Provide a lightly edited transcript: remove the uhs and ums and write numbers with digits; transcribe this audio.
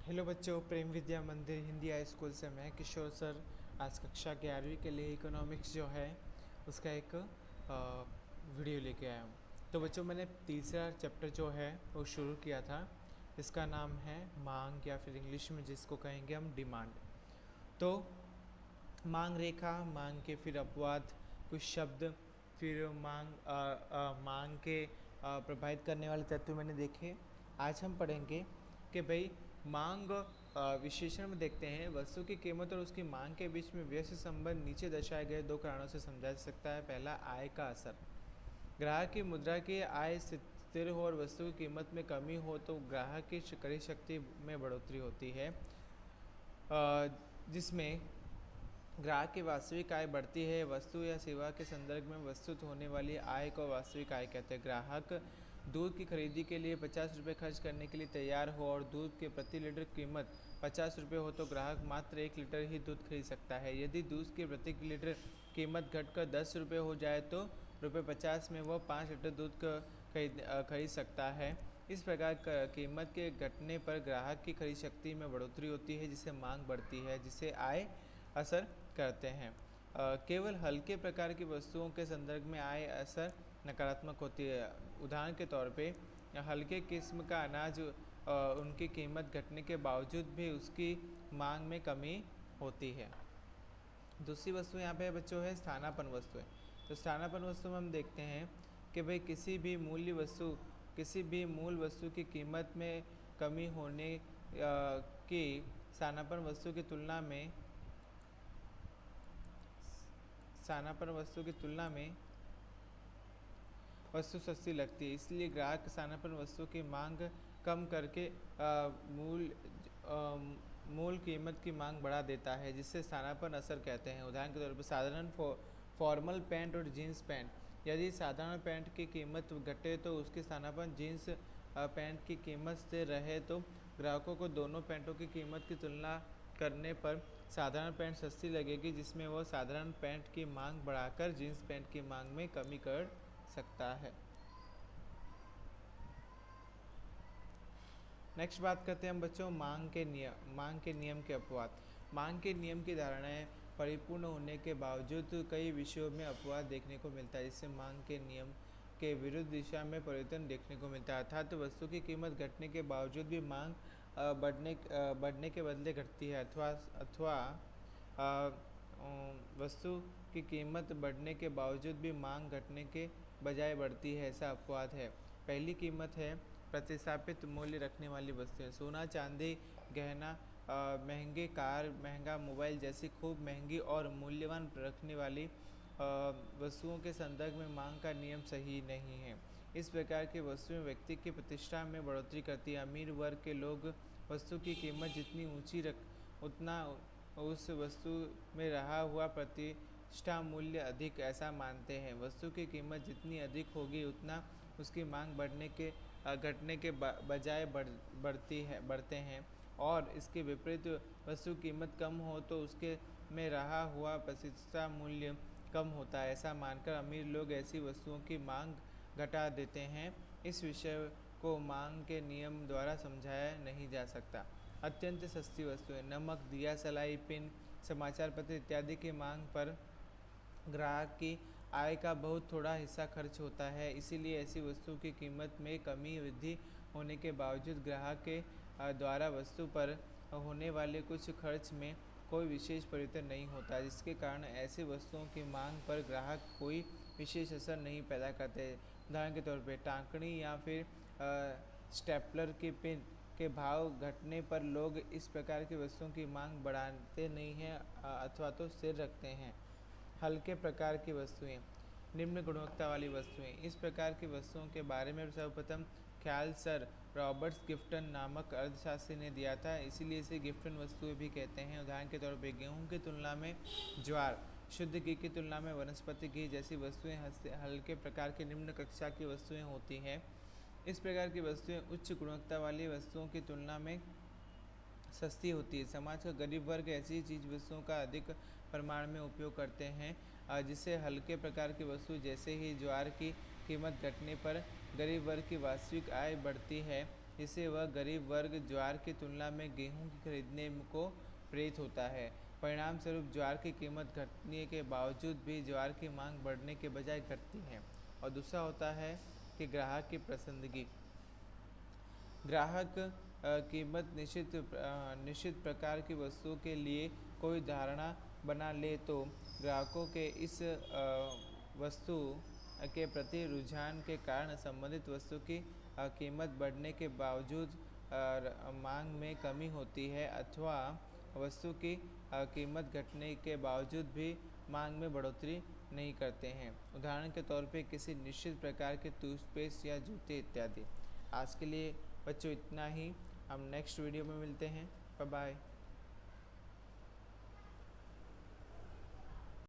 Hello बच्चों, प्रेम विद्या मंदिर Hindi high school से मैं किशोर सर आज कक्षा 11वीं के लिए इकोनॉमिक्स जो है उसका एक वीडियो लेके आया हूँ। तो बच्चों, मैंने तीसरा चैप्टर जो है वो शुरू किया था। इसका नाम है मांग, या फिर इंग्लिश में जिसको कहेंगे हम डिमांड। तो मांग रेखा, मांग के फिर अपवाद, कुछ शब्द, फिर मांग के प्रभावित करने वाले तत्व मैंने देखे। आज हम पढ़ेंगे कि भाई मांग विशेषण में देखते हैं वस्तु की कीमत और उसकी मांग के बीच में व्यस्त संबंध नीचे दर्शाए गए दो कारणों से समझा जा सकता है। पहला, आय का असर। ग्राहक की मुद्रा की आय स्थिर हो और वस्तु की कीमत में कमी हो तो ग्राहक की क्रय शक्ति में बढ़ोतरी होती है, जिसमें ग्राहक की वास्तविक आय बढ़ती है। वस्तु या सेवा के संदर्भ में वस्तुत होने वाली आय को वास्तविक आय कहते हैं। ग्राहक दूध की खरीदी के लिए 50 रुपये खर्च करने के लिए तैयार हो और दूध के प्रति लीटर कीमत 50 रुपये हो तो ग्राहक मात्र 1 लीटर ही दूध खरीद सकता है। यदि दूध की प्रति लीटर कीमत घटकर 10 रुपये हो जाए तो ₹50 में वह 5 लीटर दूध खरीद सकता है। इस प्रकार कीमत के घटने पर ग्राहक की खरीद शक्ति में बढ़ोतरी होती है, जिससे मांग बढ़ती है, जिससे आय असर करते हैं। केवल हल्के प्रकार की वस्तुओं के संदर्भ में आय असर नकारात्मक होती है। उदाहरण के तौर पे हल्के किस्म का अनाज उनकी कीमत घटने के बावजूद भी उसकी मांग में कमी होती है। दूसरी वस्तु यहाँ पे बच्चों है स्थानापन्न वस्तुएं। तो स्थानापन्न वस्तु में हम देखते हैं कि भाई किसी भी मूल वस्तु की कीमत में कमी होने की स्थानापन्न वस्तु की तुलना में वस्तु सस्ती लगती है। इसलिए ग्राहक स्थानापन्न वस्तु की मांग कम करके मूल कीमत की मांग बढ़ा देता है, जिससे स्थानापन्न असर कहते हैं। उदाहरण के तौर पर साधारण फॉर्मल पैंट और जीन्स पैंट। यदि साधारण पैंट की कीमत घटे तो उसके स्थानापन्न जीन्स पैंट की कीमत से रहे तो ग्राहकों को दोनों पैंटों की कीमत की तुलना करने पर साधारण पैंट सस्ती लगेगी, जिसमें वह साधारण पैंट की मांग बढ़ाकर जीन्स पैंट की मांग में कमी कर सकता है। नेक्स्ट बात करते हैं हम बच्चों मांग के नियम के अपवाद। मांग के नियम की धारणाएं परिपूर्ण होने के बावजूद कई विषयों में अपवाद देखने को मिलता है, जिससे मांग के नियम के विरुद्ध दिशा में परिवर्तन देखने को मिलता है। अर्थात वस्तु की कीमत घटने के बावजूद भी मांग बढ़ने के बदले घटती है, अथवा वस्तु की कीमत बढ़ने के बावजूद भी मांग घटने के बजाय बढ़ती है, ऐसा अपवाद है। पहली कीमत है प्रतिस्थापित मूल्य रखने वाली वस्तुएं। सोना, चांदी, गहना, महंगे कार, महंगा मोबाइल जैसी खूब महंगी और मूल्यवान रखने वाली वस्तुओं के संदर्भ में मांग का नियम सही नहीं है। इस प्रकार की वस्तुएं व्यक्ति की प्रतिष्ठा में बढ़ोतरी करती है। अमीर वर्ग के लोग वस्तु की कीमत जितनी ऊंची रख उतना उस वस्तु में रहा हुआ प्रतिष्ठा मूल्य अधिक, ऐसा मानते हैं। वस्तु की कीमत जितनी अधिक होगी उतना उसकी मांग घटने के बजाय बढ़ते हैं, और इसके विपरीत वस्तु कीमत कम हो तो उसके में रहा हुआ प्रतिष्ठा मूल्य कम होता है। ऐसा मानकर अमीर लोग ऐसी वस्तुओं की मांग घटा देते हैं। इस विषय को मांग के नियम द्वारा समझाया नहीं जा सकता। अत्यंत सस्ती वस्तुएं, नमक, दिया सलाई, पिन, समाचार पत्र इत्यादि की मांग पर ग्राहक की आय का बहुत थोड़ा हिस्सा खर्च होता है। इसीलिए ऐसी वस्तु की कीमत में कमी वृद्धि होने के बावजूद ग्राहक के द्वारा वस्तु पर होने वाले कुछ खर्च में कोई विशेष परिवर्तन नहीं होता, जिसके कारण ऐसी वस्तुओं की मांग पर ग्राहक कोई विशेष असर नहीं पैदा करते। उदाहरण के तौर पर टाँकनी या फिर स्टेपलर की पिन के भाव घटने पर लोग इस प्रकार की वस्तुओं की मांग बढ़ाते नहीं हैं, अथवा तो स्थिर रखते हैं। हल्के प्रकार की वस्तुएं, निम्न गुणवत्ता वाली वस्तुएं। इस प्रकार की वस्तुओं के बारे में सर्वप्रथम ख्याल सर रॉबर्ट्स गिफ्टन नामक अर्थशास्त्री ने दिया था, इसीलिए इसे गिफ्टन वस्तुएं भी कहते हैं। उदाहरण के तौर पर गेहूं की तुलना में ज्वार, शुद्ध घी की तुलना में वनस्पति घी जैसी वस्तुएं हल्के प्रकार की निम्न कक्षा की वस्तुएं होती हैं। इस प्रकार की वस्तुएं उच्च गुणवत्ता वाली वस्तुओं की तुलना में सस्ती होती है। समाज का गरीब वर्ग ऐसी चीज़ वस्तुओं का अधिक प्रमाण में उपयोग करते हैं, जिससे हल्के प्रकार की वस्तु जैसे ही ज्वार की कीमत घटने पर गरीब वर्ग की वास्तविक आय बढ़ती है। जिससे वह गरीब वर्ग ज्वार की तुलना में गेहूं की खरीदने को प्रेरित होता है। परिणाम स्वरूप ज्वार की कीमत घटने के बावजूद भी ज्वार की मांग बढ़ने के बजाय घटती है। और दूसरा होता है कि ग्राहक की पसंदगी। ग्राहक कीमत निश्चित प्रकार की वस्तुओं के लिए कोई धारणा बना ले तो ग्राहकों के इस वस्तु के प्रति रुझान के कारण संबंधित वस्तु की कीमत बढ़ने के बावजूद मांग में कमी होती है, अथवा वस्तु की कीमत घटने के बावजूद भी मांग में बढ़ोतरी नहीं करते हैं। उदाहरण के तौर पे किसी निश्चित प्रकार के टूथपेस्ट या जूते इत्यादि। आज के लिए बच्चों इतना ही। हम नेक्स्ट वीडियो में मिलते हैं। Bye bye.